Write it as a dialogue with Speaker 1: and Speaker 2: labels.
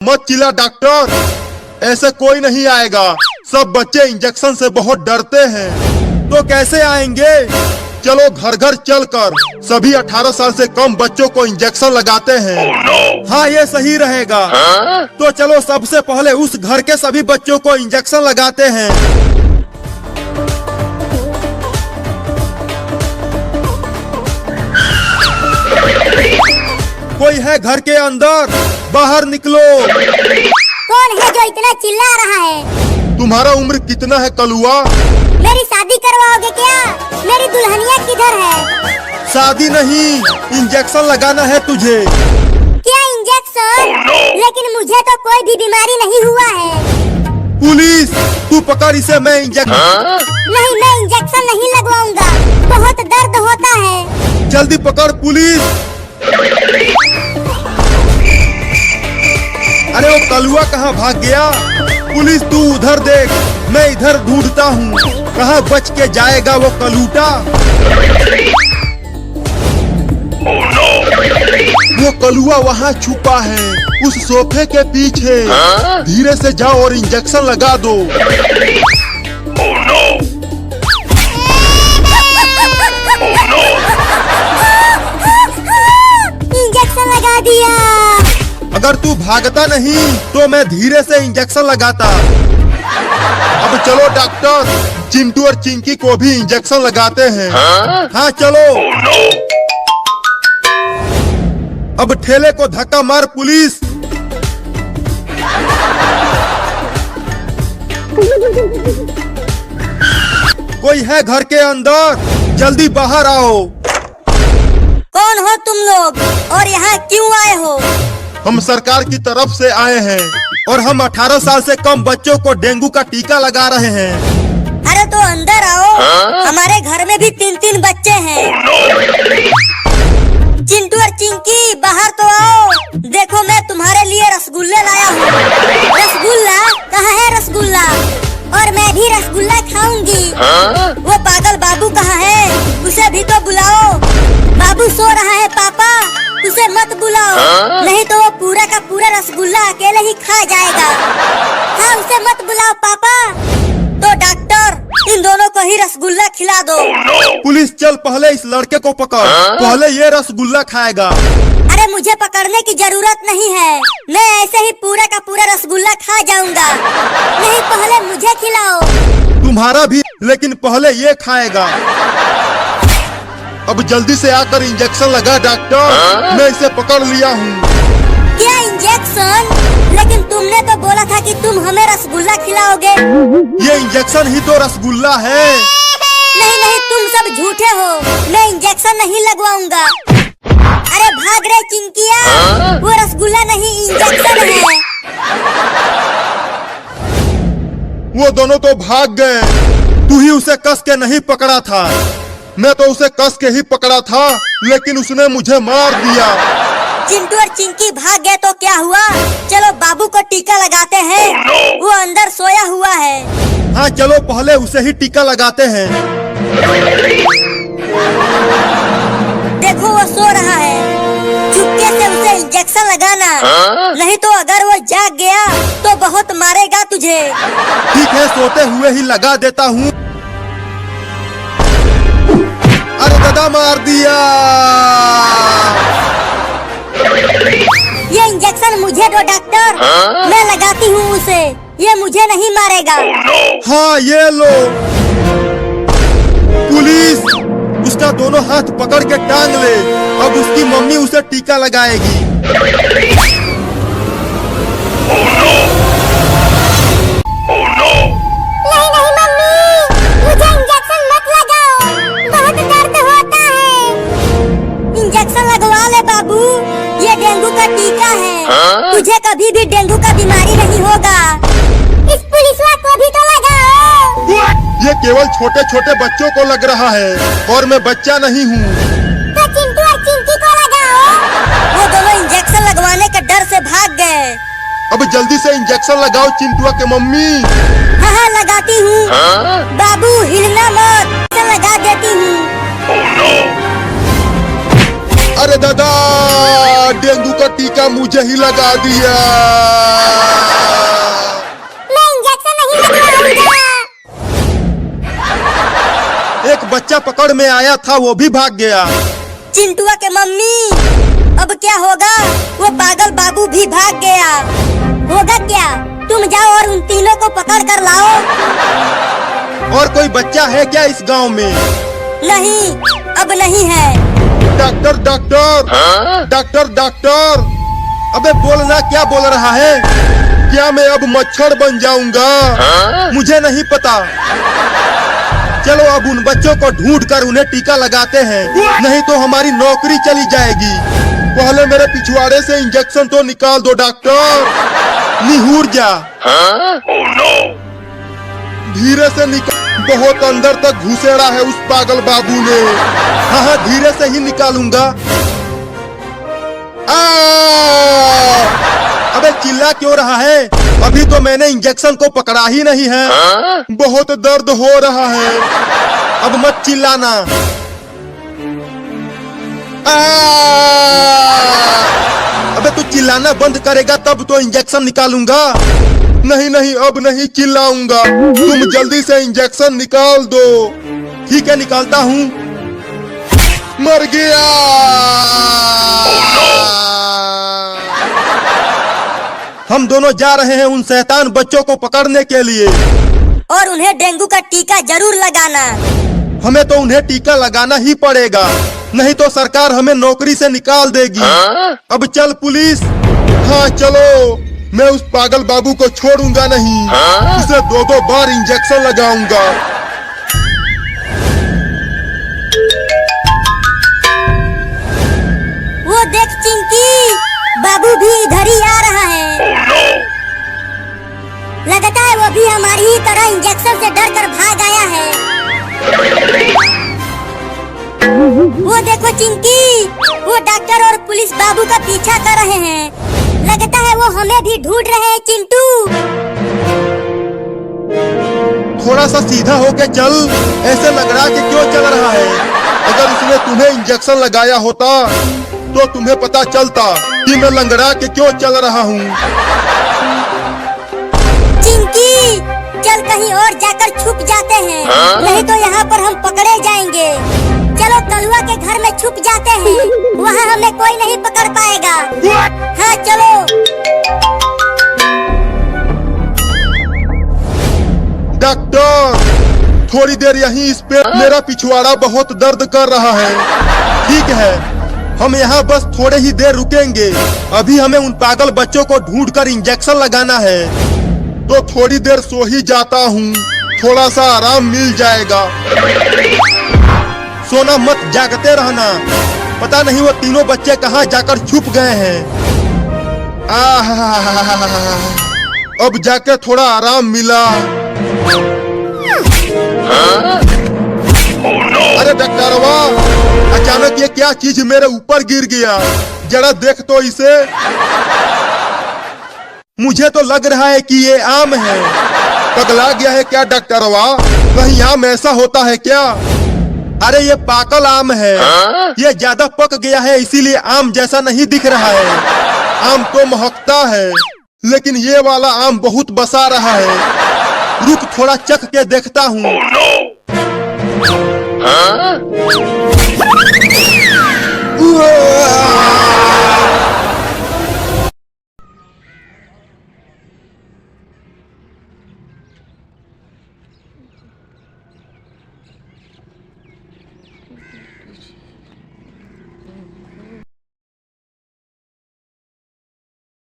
Speaker 1: मत चिल्ला डॉक्टर, ऐसे कोई नहीं आएगा। सब बच्चे इंजेक्शन से बहुत डरते हैं। तो कैसे आएंगे? चलो घर घर चलकर सभी 18 साल से कम बच्चों को इंजेक्शन लगाते हैं। हाँ ये सही रहेगा। तो चलो सबसे पहले उस घर के सभी बच्चों को इंजेक्शन लगाते हैं। कोई है घर के अंदर? बाहर निकलो।
Speaker 2: कौन है जो इतना चिल्ला रहा है?
Speaker 1: तुम्हारा उम्र कितना है कलुआ?
Speaker 2: मेरी शादी करवाओगे क्या? मेरी दुल्हनिया किधर है?
Speaker 1: शादी नहीं, इंजेक्शन लगाना है तुझे।
Speaker 2: क्या इंजेक्शन? लेकिन मुझे तो कोई भी बीमारी नहीं हुआ है।
Speaker 1: पुलिस, तू पकड़ इसे, मैं इंजेक्शन
Speaker 2: नहीं, मैं इंजेक्शन नहीं लगवाऊंगा, बहुत दर्द होता है।
Speaker 1: जल्दी पकड़ पुलिस। अरे वो कलुआ कहाँ भाग गया? पुलिस तू उधर देख, मैं इधर ढूंढता हूँ। कहाँ बच के जाएगा वो कलूटा? वो कलुआ वहाँ छुपा है, उस सोफे के पीछे। धीरे से जाओ और इंजेक्शन लगा दो।
Speaker 2: इंजेक्शन लगा दिया।
Speaker 1: अगर तू भागता नहीं तो मैं धीरे से इंजेक्शन लगाता। अब चलो डॉक्टर, चिंटू और चिंकी को भी इंजेक्शन लगाते हैं। हाँ चलो। अब ठेले को धक्का मार पुलिस। कोई है घर के अंदर? जल्दी बाहर आओ।
Speaker 2: कौन हो तुम लोग और यहाँ क्यों आए हो?
Speaker 1: हम सरकार की तरफ से आए हैं और हम 18 साल से कम बच्चों को डेंगू का टीका लगा रहे हैं।
Speaker 2: अरे तो अंदर आओ। हमारे घर में भी 3-3 बच्चे हैं। चिंटू और चिंकी बाहर तो आओ। देखो मैं तुम्हारे लिए रसगुल्ले लाया हूँ। रसगुल्ला? कहाँ है रसगुल्ला? और मैं भी रसगुल्ला खाऊंगी। वो पागल बाबू कहाँ है? उसे भी तो बुलाओ। बाबू सो रहा है पापा, उसे मत बुलाओ, नहीं तो वो पूरा का पूरा रसगुल्ला अकेले ही खा जाएगा। हाँ उसे मत बुलाओ पापा। तो डॉक्टर, इन दोनों को ही रसगुल्ला खिला दो।
Speaker 1: पुलिस चल, पहले इस लड़के को पकड़। पहले ये रसगुल्ला खाएगा।
Speaker 2: अरे मुझे पकड़ने की जरूरत नहीं है, मैं ऐसे ही पूरा का पूरा रसगुल्ला खा जाऊंगा। नहीं पहले मुझे खिलाओ।
Speaker 1: तुम्हारा भी, लेकिन पहले ये खाएगा। अब जल्दी से आकर इंजेक्शन लगा डॉक्टर, मैं इसे पकड़ लिया हूँ।
Speaker 2: क्या इंजेक्शन? लेकिन तुमने तो बोला था कि तुम हमें रसगुल्ला खिलाओगे।
Speaker 1: ये इंजेक्शन ही तो रसगुल्ला है।
Speaker 2: नहीं नहीं, तुम सब झूठे हो, मैं इंजेक्शन नहीं लगवाऊंगा। अरे भाग रहे चिंकिया, वो रसगुल्ला नहीं इंजेक्शन है।
Speaker 1: वो दोनों तो भाग गए। तू ही उसे कस के नहीं पकड़ा था। मैं तो उसे कस के ही पकड़ा था, लेकिन उसने मुझे मार दिया।
Speaker 2: चिंटू और चिंकी भाग गए तो क्या हुआ? चलो बाबू को टीका लगाते हैं, वो अंदर सोया हुआ है।
Speaker 1: हाँ चलो पहले उसे ही टीका लगाते हैं।
Speaker 2: देखो वो सो रहा है, चुपके से उसे इंजेक्शन लगाना, नहीं तो अगर वो जाग गया तो बहुत मारेगा तुझे।
Speaker 1: ठीक है, सोते हुए ही लगा देता हूँ। अरे दादा मार दिया।
Speaker 2: ये इंजेक्शन मुझे दो डॉक्टर, मैं लगाती हूँ उसे, ये मुझे नहीं मारेगा।
Speaker 1: हाँ ये लो। पुलिस, उसका दोनों हाथ पकड़ के टांग ले। अब उसकी मम्मी उसे टीका लगाएगी।
Speaker 2: नहीं नहीं मम्मी, मुझे इंजेक्शन मत लगाओ, बहुत दर्द होता है। इंजेक्शन लगवा ले बाबू, ये डेंगू का टीका है। तुझे कभी भी डेंगू का बीमारी नहीं होगा। इस पुलिसवा को भी तो लगाओ।
Speaker 1: ये केवल छोटे छोटे बच्चों को लग रहा है और मैं बच्चा नहीं हूँ।
Speaker 2: तो चिंटू और चिंकी को लगाओ। वो दोनों इंजेक्शन लगवाने के डर से भाग गए।
Speaker 1: अब जल्दी से इंजेक्शन लगाओ चिंटुआ के मम्मी।
Speaker 2: हाँ हाँ लगाती हूँ। बाबू हिलना मत, लगा देती हूँ।
Speaker 1: अरे दादा, डेंगू का टीका मुझे ही लगा दिया।
Speaker 2: मैं इंजेक्शन नहीं लगवाऊंगा।
Speaker 1: एक बच्चा पकड़ में आया था, वो भी भाग गया।
Speaker 2: चिंटुआ के मम्मी, अब क्या होगा? वो पागल बाबू भी भाग गया। होगा क्या? तुम जाओ और उन तीनों को पकड़ कर लाओ।
Speaker 1: और कोई बच्चा है क्या इस गांव में?
Speaker 2: नहीं, अब नहीं है।
Speaker 1: डॉक्टर डॉक्टर डॉक्टर डॉक्टर, अबे बोलना, क्या बोल रहा है? क्या मैं अब मच्छर बन जाऊंगा? मुझे नहीं पता। चलो अब उन बच्चों को ढूंढ कर उन्हें टीका लगाते हैं, नहीं तो हमारी नौकरी चली जाएगी। पहले मेरे पिछवाड़े से इंजेक्शन तो निकाल दो डॉक्टर। निहुर जा। धीरे से निकाल। बहुत अंदर तक घुसेड़ा है उस पागल बाबू ने। हाँ हाँ, धीरे से ही निकालूंगा। अबे चिल्ला क्यों रहा है? अभी तो मैंने इंजेक्शन को पकड़ा ही नहीं है। बहुत दर्द हो रहा है। अब मत चिल्लाना। अबे तू चिल्लाना बंद करेगा तब तो इंजेक्शन निकालूंगा। नहीं नहीं, अब नहीं चिल्लाऊंगा। तुम जल्दी से इंजेक्शन निकाल दो। ठीक है, निकालता हूँ। मर गया। हम दोनों जा रहे हैं उन शैतान बच्चों को पकड़ने के लिए।
Speaker 2: और उन्हें डेंगू का टीका जरूर लगाना।
Speaker 1: हमें तो उन्हें टीका लगाना ही पड़ेगा, नहीं तो सरकार हमें नौकरी से निकाल देगी। अब चल पुलिस। हाँ चलो, मैं उस पागल बाबू को छोड़ूंगा नहीं। उसे 2-2 बार इंजेक्शन लगाऊंगा।
Speaker 2: वो देख चिंकी, बाबू भी इधर ही आ रहा है। लगता है वो भी हमारी ही तरह इंजेक्शन से डर कर भाग आया है। वो देखो चिंकी, वो डॉक्टर और पुलिस बाबू का पीछा कर रहे हैं। लगता है वो हमें भी ढूंढ रहे हैं चिंटू।
Speaker 1: थोड़ा सा सीधा होके चल। ऐसे लग रहा कि क्यों चल रहा है? अगर उसने तुम्हें इंजेक्शन लगाया होता तो तुम्हें पता चलता कि मैं लंगड़ा के क्यों चल रहा हूँ।
Speaker 2: चिंकी, चल कहीं और जाकर छुप जाते हैं, नहीं तो यहाँ पर हम पकड़े जाएंगे। चलो कलुआ के घर में छुप जाते हैं, वहाँ हमें कोई नहीं पकड़ पाएगा। हाँ चलो।
Speaker 1: डॉक्टर, थोड़ी देर यहीं इस पे। मेरा पिछवाड़ा बहुत दर्द कर रहा है। ठीक है, हम यहाँ बस थोड़े ही देर रुकेंगे। अभी हमें उन पागल बच्चों को ढूंढकर इंजेक्शन लगाना है, तो थोड़ी देर सो ही जाता हूँ। थोड़ा सा आराम मिल जाएगा। सोना मत, जागते रहना। पता नहीं वो तीनों बच्चे कहाँ जाकर छुप गए हैं। अब जाके थोड़ा आराम मिला। अरे डॉक्टरवा, अचानक ये क्या चीज मेरे ऊपर गिर गया? जरा देख तो इसे। मुझे तो लग रहा है कि ये आम है। पगला गया है क्या डॉक्टरवा? कहीं आम ऐसा होता है क्या? अरे ये पाकल आम है। ये ज्यादा पक गया है, इसीलिए आम जैसा नहीं दिख रहा है। आम तो महकता है, लेकिन ये वाला आम बहुत बसा रहा है। रुक, थोड़ा चख के देखता हूँ।